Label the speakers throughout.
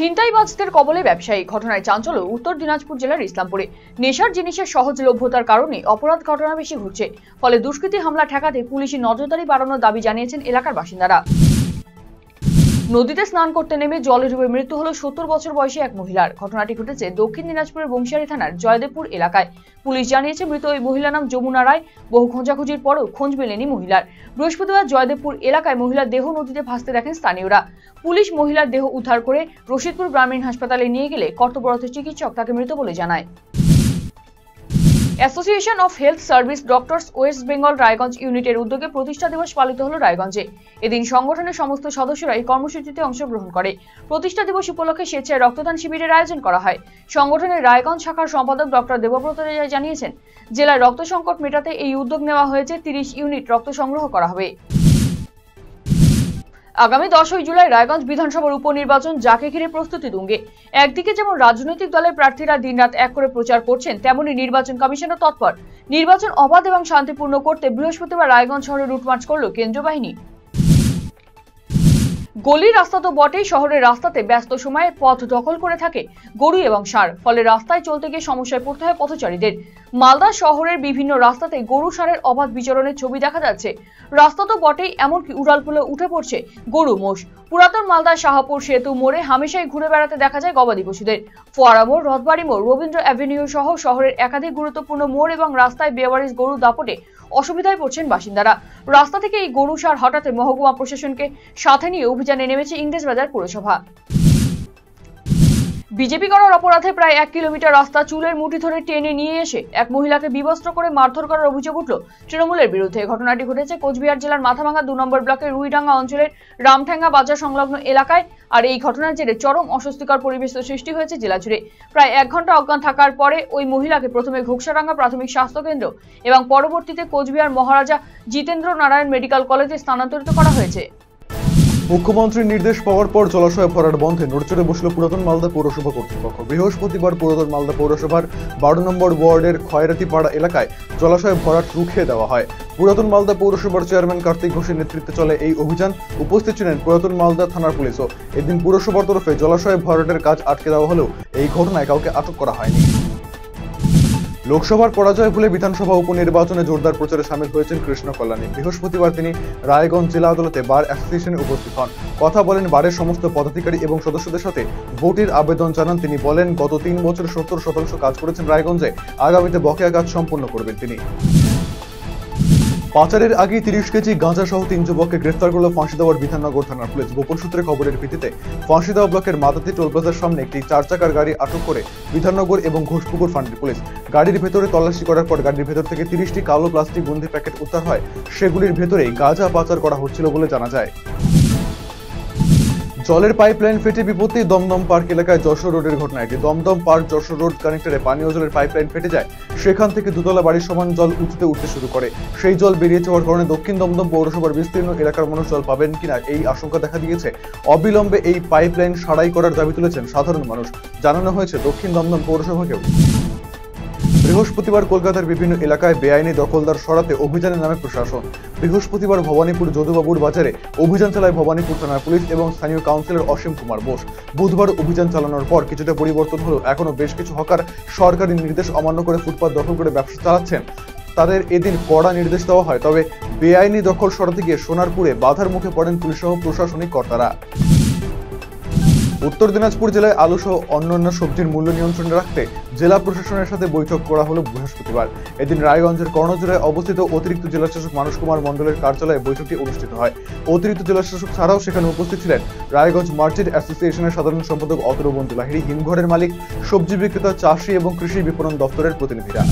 Speaker 1: ছিনতাইবাজদের কবলে ব্যবসায়ী, ঘটনায় চাঞ্চল্য উত্তর দিনাজপুর জেলার ইসলামপুরে। নেশার জিনিসের সহজলভ্যতার কারণে অপরাধ ঘটনা বেশি ঘটছে, ফলে দুষ্কৃতী হামলা ঠেকাতে পুলিশি নজরদারি বাড়ানোর দাবি জানিয়েছেন এলাকার বাসিন্দারা। নদীতে স্নান করতে নেমে জলে ডুবে মৃত্যু হলো 70 বছর বয়সী এক মহিলার। ঘটনাটি ঘটেছে দক্ষিণ দিনাজপুরের বংশিয়ারি থানার জয়দেবপুর এলাকায়। পুলিশ জানিয়েছে মৃত ওই মহিলার নাম যমুনা রায়। বহু খোঁজাখুঁজির পরেও খোঁজ মেলেনি মহিলার। বৃহস্পতিবার জয়দেবপুর এলাকায় মহিলার দেহ নদীতে ভাসতে দেখেন স্থানীয়রা। পুলিশ মহিলার দেহ উদ্ধার করে রশিদপুর গ্রামীণ হাসপাতালে নিয়ে গেলে কর্তব্যরত চিকিৎসক তাকে মৃত বলে জানায়। Association of health service doctors West Bengal Raiganj ইউনিটের উদ্যোগে প্রতিষ্ঠা দিবস পালিত হলো রায়গঞ্জে। এদিন সংগঠনের সমস্ত সদস্যরা এই কর্মসূচিতে অংশগ্রহণ করে। প্রতিষ্ঠা দিবস উপলক্ষে স্বেচ্ছায় রক্তদান শিবিরের আয়োজন করা হয়। সংগঠনের রায়গঞ্জ শাখার সম্পাদক ডক্টর দেবব্রত রায় জানিয়েছেন, জেলার রক্ত সংকট মেটাতে এই উদ্যোগ নেওয়া হয়েছে। 30 ইউনিট রক্ত সংগ্রহ করা হবে। আগামী 10 জুলাই রায়গঞ্জ বিধানসভার উপনির্বাচন, যাকে ঘিরে প্রস্তুতি তুঙ্গে। একদিকে যেমন রাজনৈতিক দলের প্রার্থীরা দিনরাত এক করে প্রচার করছেন, তেমনি নির্বাচন কমিশনও তৎপর। নির্বাচন অবাধ এবং শান্তিপূর্ণ করতে বৃহস্পতিবার রায়গঞ্জ শহরে রুটমার্চ করল কেন্দ্রীয় বাহিনী। গলির রাস্তা তো বটেই, শহরের রাস্তাতে ব্যস্ত সময়ে পথ দখল করে থাকে গরু এবং ষাঁড়, ফলে রাস্তায় চলতে গিয়ে সমস্যায় পড়তে হয় পথচারীদের। মালদা শহরের বিভিন্ন রাস্তাতে গরু ষাঁড়ের অবাধ বিচরণের ছবি দেখা যাচ্ছে। রাস্তা তো বটেই, এমনকি উড়ালপুলে উঠে পড়ছে গরু মোষ। পুরাতন মালদার শাহপুর সেতু মোড়ে হামেশাই ঘুরে বেড়াতে দেখা যায় গবাদি পশুদের। ফোয়ারা মোড়, রথবাড়ি মোড়, রবীন্দ্র অ্যাভিনিউ সহ শহরের একাধিক গুরুত্বপূর্ণ মোড় এবং রাস্তায় বেওয়ারিশ গরু দাপটে অসুবিধায় পড়ছেন বাসিন্দারা। রাস্তা থেকে এই গরু ষাঁড় হটাতে মহকুমা প্রশাসনকে সাথে নিয়ে অভিযানে নেমেছে ইংরেজবাজার পুরসভা। বিজেপি করার অপরাধে প্রায় 1 কিলোমিটার রাস্তা চুলের মুঠি ধরে টেনে নিয়ে এসে এক মহিলাকে বিবস্ত্র করে মারধর করার অভিযোগ উঠল তৃণমূলের বিরুদ্ধে। ঘটনাটি ঘটেছে কোচবিহার জেলার মাথাভাঙ্গা 2 নম্বর ব্লকের রুইডাঙ্গা অঞ্চলের রামঠেঙ্গা বাজার সংলগ্ন এলাকায়। আর এই ঘটনার জেরে চরম অস্বস্তিকর পরিবেশ সৃষ্টি হয়েছে জেলা জুড়ে। প্রায় 1 ঘন্টা অজ্ঞান থাকার পরে ওই মহিলাকে প্রথমে ঘোকসাডাঙ্গা প্রাথমিক স্বাস্থ্য কেন্দ্র এবং পরবর্তীতে কোচবিহার মহারাজা জিতেন্দ্র নারায়ণ মেডিকেল কলেজে স্থানান্তরিত করা হয়েছে।
Speaker 2: মুখ্যমন্ত্রীর নির্দেশ পাওয়ার পর জলাশয় ভরাট বন্ধে নড়চড়ে বসল পুরাতন মালদা পৌরসভা কর্তৃপক্ষ। বৃহস্পতিবার পুরাতন মালদা পৌরসভার 12 নম্বর ওয়ার্ডের খয়রাতিপাড়া এলাকায় জলাশয় ভরাট রুখিয়ে দেওয়া হয়। পুরাতন মালদা পৌরসভার চেয়ারম্যান কার্তিক ঘোষের নেতৃত্বে চলে এই অভিযান। উপস্থিত ছিলেন পুরাতন মালদা থানার পুলিশও। এদিন পুরসভার তরফে জলাশয় ভরাটের কাজ আটকে দেওয়া হলেও এই ঘটনায় কাউকে আটক করা হয়নি। লোকসভার পরাজয় ভুলে বিধানসভা উপনির্বাচনে জোরদার প্রচারে সামিল হয়েছেন কৃষ্ণ কল্যাণী। বৃহস্পতিবার তিনি রায়গঞ্জ জেলা আদালতে বার অ্যাসোসিয়েশনে উপস্থিত হন। কথা বলেন বারের সমস্ত পদাধিকারী এবং সদস্যদের সাথে। ভোটের আবেদন জানান তিনি। বলেন, গত 3 বছরে 70% কাজ করেছেন রায়গঞ্জে, আগামীতে বকেয়া কাজ সম্পন্ন করবেন তিনি। পাচারের আগে 30 কেজি গাঁজা সহ 3 যুবককে গ্রেফতার করল ফাঁসি দেওয়ার বিধাননগর থানার পুলিশ। গোপন সূত্রে খবরের ভিত্তিতে ফাঁসি দেওয়া ব্লকের মাতাতি টোল প্লাজার সামনে একটি 4 চাকার গাড়ি আটক করে বিধাননগর এবং ঘোষপুকুর ফাঁড়ির পুলিশ। গাড়ির ভেতরে তল্লাশি করার পর গাড়ির ভেতর থেকে 30টি কালো প্লাস্টিক বন্দি প্যাকেট উদ্ধার হয়। সেগুলির ভেতরেই গাঁজা পাচার করা হচ্ছিল বলে জানা যায়। জলের পাইপলাইন ফেটে বিপত্তি দমদম পার্ক এলাকায় যশোর রোডের ঘটনা। এটি দমদম পার্ক যশোর রোড কানেক্টরে পানীয় জলের পাইপলাইন ফেটে যায়। সেখান থেকে দুতলা বাড়ির সমান জল উঁচুতে উঠতে শুরু করে। সেই জল বেরিয়ে যাওয়ার কারণে দক্ষিণ দমদম পৌরসভার বিস্তীর্ণ এলাকার মানুষ জল পাবেন কিনা এই আশঙ্কা দেখা দিয়েছে। অবিলম্বে এই পাইপলাইন সারাই করার দাবি তুলেছেন সাধারণ মানুষ। জানানো হয়েছে দক্ষিণ দমদম পৌরসভাকেও। বৃহস্পতিবার কলকাতার বিভিন্ন এলাকায় বেআইনি দখলদার সরাতে অভিযানের নামে প্রশাসন। বৃহস্পতিবার ভবানীপুর যদুবাবুর বাজারে অভিযান চালায় ভবানীপুর থানার পুলিশ এবং স্থানীয় কাউন্সিলর অসীম কুমার বোস। বুধবার অভিযান চালানোর পর কিছুটা পরিবর্তন হলেও এখনো বেশ কিছু হকার সরকারি নির্দেশ অমান্য করে ফুটপাত দখল করে ব্যবসা চালাচ্ছেন। তাদের এদিন কড়া নির্দেশ দেওয়া হয়। তবে বেআইনি দখল সরাতে গিয়ে সোনারপুরে বাধার মুখে পড়েন পুলিশ সহ প্রশাসনিক কর্তারা। উত্তর দিনাজপুর জেলায় আলু সহ অন্যান্য সবজির মূল্য নিয়ন্ত্রণে রাখতে জেলা প্রশাসনের সাথে বৈঠক করা হলো বৃহস্পতিবার। এদিন রায়গঞ্জের কর্ণজোড়ায় অবস্থিত অতিরিক্ত জেলাশাসক মানস কুমার মণ্ডলের কার্যালয়ে বৈঠকটি অনুষ্ঠিত হয়। অতিরিক্ত জেলাশাসক ছাড়াও সেখানে উপস্থিত ছিলেন রায়গঞ্জ মার্চেন্ট অ্যাসোসিয়েশনের সাধারণ সম্পাদক অতরবন্ধু লাহিড়ী, হিমঘরের মালিক, সবজি বিক্রেতা, চাষি এবং কৃষি বিপণন দপ্তরের প্রতিনিধিরা।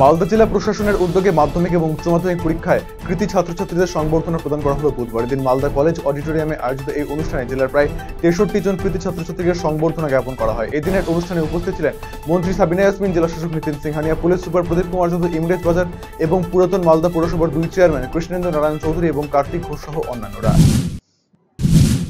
Speaker 2: মালদা জেলা প্রশাসনের উদ্যোগে মাধ্যমিক এবং উচ্চ মাধ্যমিক পরীক্ষায় কৃতী ছাত্রছাত্রীদের সংবর্ধনা প্রদান করা হলো বুধবার। দিন মালদা কলেজ অডিটোরিয়ামে আয়োজিত এই অনুষ্ঠানে জেলার প্রায় 63 জন কৃতী ছাত্রছাত্রীদের সংবর্ধনা জ্ঞাপন করা হয়। এদিনের অনুষ্ঠানে উপস্থিত ছিলেন মন্ত্রী সাবিনা ইয়াসমিন, জেলা শাসক নিতিন সিংহানিয়া, পুলিশ সুপার প্রদীপ কুমার চৌধুরী, ইংরেজ বাজার এবং পুরাতন মালদা পৌরসভার 2 চেয়ারম্যান কৃষ্ণেন্দ্র নারায়ণ চৌধুরী এবং কার্তিক ঘোষ সহ অন্যান্যরা।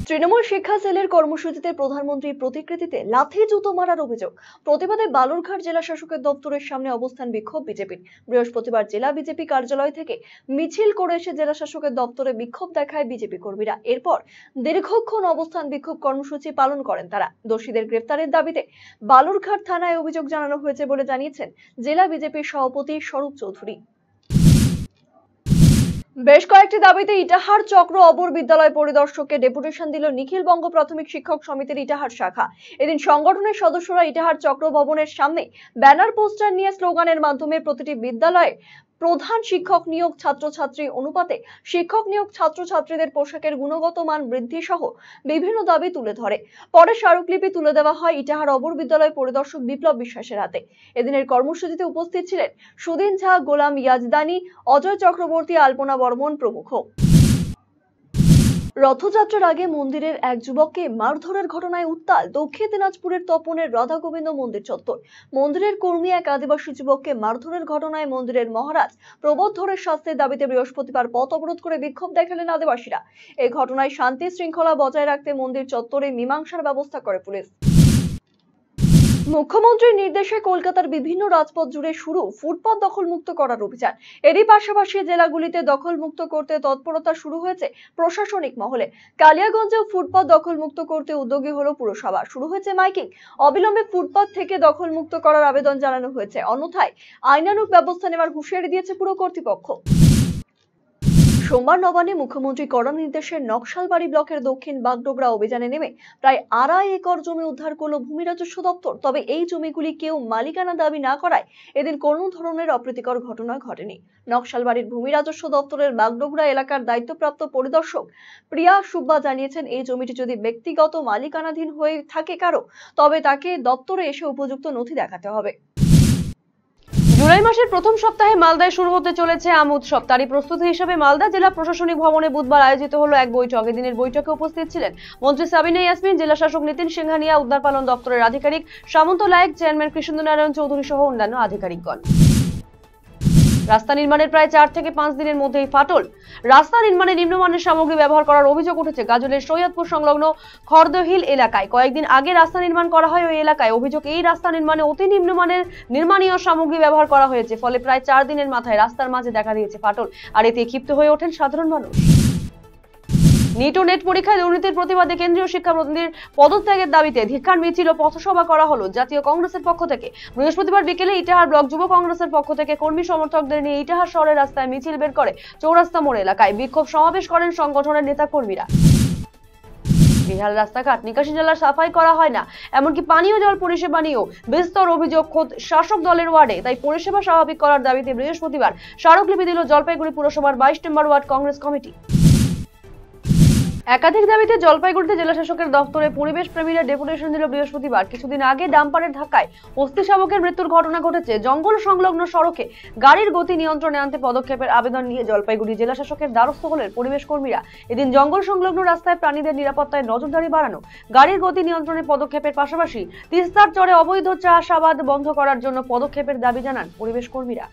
Speaker 3: তৃণমূল শিক্ষা সেলের কর্মসূচিতে প্রধানমন্ত্রীর প্রতিকৃতিতে লাথি জুতো মারার অভিযোগ। প্রতিবাদে বালুরঘাট জেলা শাসকের দপ্তরের সামনে অবস্থান বিক্ষোভ বিজেপির। বৃহস্পতিবার জেলা বিজেপি কার্যালয় থেকে মিছিল করে এসে জেলা শাসকের দপ্তরে বিক্ষোভ দেখায় বিজেপি কর্মীরা। এরপর দীর্ঘক্ষণ অবস্থান বিক্ষোভ কর্মসূচি পালন করেন তারা। দোষীদের গ্রেফতারের দাবিতে বালুরঘাট থানায় অভিযোগ জানানো হয়েছে বলে জানিয়েছেন জেলা বিজেপির সভাপতি স্বরূপ চৌধুরী। বেশ কয়েকটি দাবিতে ইটাহার চক্র অবর বিদ্যালয় পরিদর্শককে ডেপুটেশন দিল নিখিল বঙ্গ প্রাথমিক শিক্ষক সমিতির ইটাহার শাখা। এদিন সংগঠনের সদস্যরা ইটাহার চক্র ভবনের সামনে ব্যানার পোস্টার নিয়ে স্লোগানের মাধ্যমে প্রতিটি বিদ্যালয়ে প্রধান শিক্ষক নিয়োগ ছাত্রছাত্রী অনুপাতে শিক্ষক নিয়োগ ছাত্রছাত্রীদের পোশাকের গুণগত মান বৃদ্ধি সহ বিভিন্ন দাবি তুলে ধরে। পরে স্মারকলিপি তুলে দেওয়া হয় ইটাহার অবর বিদ্যালয় পরিদর্শক বিপ্লব বিশ্বাসের হাতে। এদিনের কর্মসূচিতে উপস্থিত ছিলেন সুদিন ঝা, গোলাম ইয়াজদানি, অজয় চক্রবর্তী, আলপনা বর্মন প্রমুখ। রথযাত্রার আগে মন্দিরের এক যুবককে মারধরের ঘটনায় উত্তাল দক্ষিণ দিনাজপুরের তপনের রাধা গোবিন্দ মন্দির চত্বর। মন্দিরের কর্মী এক আদিবাসী যুবককে মারধরের ঘটনায় মন্দিরের মহারাজ প্রবোধরের শাস্তির দাবিতে বৃহস্পতিবার পথ অবরোধ করে বিক্ষোভ দেখালেন আদিবাসীরা। এই ঘটনায় শান্তি শৃঙ্খলা বজায় রাখতে মন্দির চত্বরে মীমাংসার ব্যবস্থা করে পুলিশ। মুখ্যমন্ত্রীর নির্দেশে কলকাতার বিভিন্ন রাজপথ জুড়ে শুরু ফুটপাত দখল মুক্ত করার অভিযান। এরই পাশাপাশি জেলাগুলিতে দখল মুক্ত করতে তৎপরতা শুরু হয়েছে প্রশাসনিক মহলে। কালিয়াগঞ্জেও ফুটপাত দখল মুক্ত করতে উদ্যোগী হলো পুরসভা। শুরু হয়েছে মাইকিং। অবিলম্বে ফুটপাত থেকে দখল মুক্ত করার আবেদন জানানো হয়েছে, অন্যথায় আইনানুগ ব্যবস্থা নেওয়ার হুঁশিয়ারি দিয়েছে পুর কর্তৃপক্ষ। সোমবার নবান্নে মুখ্যমন্ত্রী কড়া নির্দেশে নকশালবাড়ি ব্লকের দক্ষিণ বাগডোগরা অভিযানে নেমে প্রায় 2.5 একর জমি উদ্ধার করল ভূমি রাজস্ব দপ্তর। তবে এই জমিগুলি কেউ মালিকানা দাবি না করায় এদিন কোনো ধরনের অপ্রীতিকর ঘটনা ঘটেনি। নকশালবাড়ির ভূমি রাজস্ব দপ্তরের বাগডোগরা এলাকার দায়িত্বপ্রাপ্ত পরিদর্শক প্রিয়া সুব্বা জানিয়েছেন, এই জমিটি যদি ব্যক্তিগত মালিকানাধীন হয়ে থাকে কারো, তবে তাকে দপ্তরে এসে উপযুক্ত নথি দেখাতে হবে।
Speaker 1: জুলাই মাসের প্রথম সপ্তাহে মালদায় শুরু হতে চলেছে আম উৎসব। তারই প্রস্তুতি হিসেবে মালদা জেলা প্রশাসনিক ভবনে বুধবার আয়োজিত হলো এক বৈঠক। এদিনের বৈঠকে উপস্থিত ছিলেন মন্ত্রী সাবিনা ইয়াসমিন, জেলা শাসক নীতিন সিংহানিয়া, উদ্ধার পালন দপ্তরের আধিকারিক সামন্ত লায়েক, চেয়ারম্যান কৃষ্ণেন্দ্র নারায়ণ চৌধুরী সহ অন্যান্য আধিকারিকগণ। রাস্তা নির্মাণের প্রায় 4 থেকে 5 দিনের মধ্যেই ফাটল। রাস্তা নির্মাণে নিম্নমানের সামগ্রী ব্যবহার করার অভিযোগ উঠেছে গাজলের সৈয়দপুর সংলগ্ন খর্দহিল এলাকায়। কয়েকদিন আগে রাস্তা নির্মাণ করা হয় ওই এলাকায়। অভিযোগ, এই রাস্তা নির্মাণে অতি নিম্নমানের নির্মাণীয় সামগ্রী ব্যবহার করা হয়েছে। ফলে প্রায় 4 দিনের মাথায় রাস্তার মাঝে দেখা দিয়েছে ফাটল, আর এতে ক্ষিপ্ত হয়ে ওঠেন সাধারণ মানুষ। নিট ও নেট পরীক্ষায় দুর্নীতির প্রতিবাদে কেন্দ্রীয় শিক্ষামন্ত্রীর পদত্যাগের দাবিতে ধিক্কার মিছিল ও পথসভা করা হলো জাতীয় কংগ্রেসের পক্ষ থেকে। বৃহস্পতিবার বিকেলে ইটাহার ব্লক যুব কংগ্রেসের পক্ষ থেকে কর্মী সমর্থকদের নিয়ে ইটাহার শহরের রাস্তায় মিছিল বের করে চৌরাস্তা মোড় এলাকায় বিক্ষোভ সমাবেশ করেন সংগঠনের নেতা কর্মীরা। বিহার রাস্তাঘাট নিকাশি জেলার সাফাই করা হয় না, এমনকি পানীয় জল পরিষেবা নিয়েও বিস্তর অভিযোগ খোদ শাসক দলের ওয়ার্ডে। তাই পরিষেবা স্বাভাবিক করার দাবিতে বৃহস্পতিবার স্মারকলিপি দিল জলপাইগুড়ি পুরসভার 22 নম্বর ওয়ার্ড কংগ্রেস কমিটি। একাধিক দাবিতে জলপাইগুড়িতে জেলা শাসকের দপ্তরে পরিবেশ প্রেমীরা ডেপুটেশন দিল বৃহস্পতিবার। কিছুদিন আগে ডাম্পারের ধাক্কায় অস্থি শাবকের মৃত্যুর ঘটনা ঘটেছে। জঙ্গল সংলগ্ন সড়কে গাড়ির গতি নিয়ন্ত্রণে আনতে পদক্ষেপের আবেদন নিয়ে জলপাইগুড়ি জেলা শাসকের দ্বারস্থ হলেন পরিবেশ কর্মীরা। এদিন জঙ্গল সংলগ্ন রাস্তায় প্রাণীদের নিরাপত্তায় নজরদারি বাড়ানো, গাড়ির গতি নিয়ন্ত্রণে পদক্ষেপের পাশাপাশি তিস্তার চরে অবৈধ চাষাবাদ বন্ধ করার জন্য পদক্ষেপের দাবি জানান পরিবেশ কর্মীরা।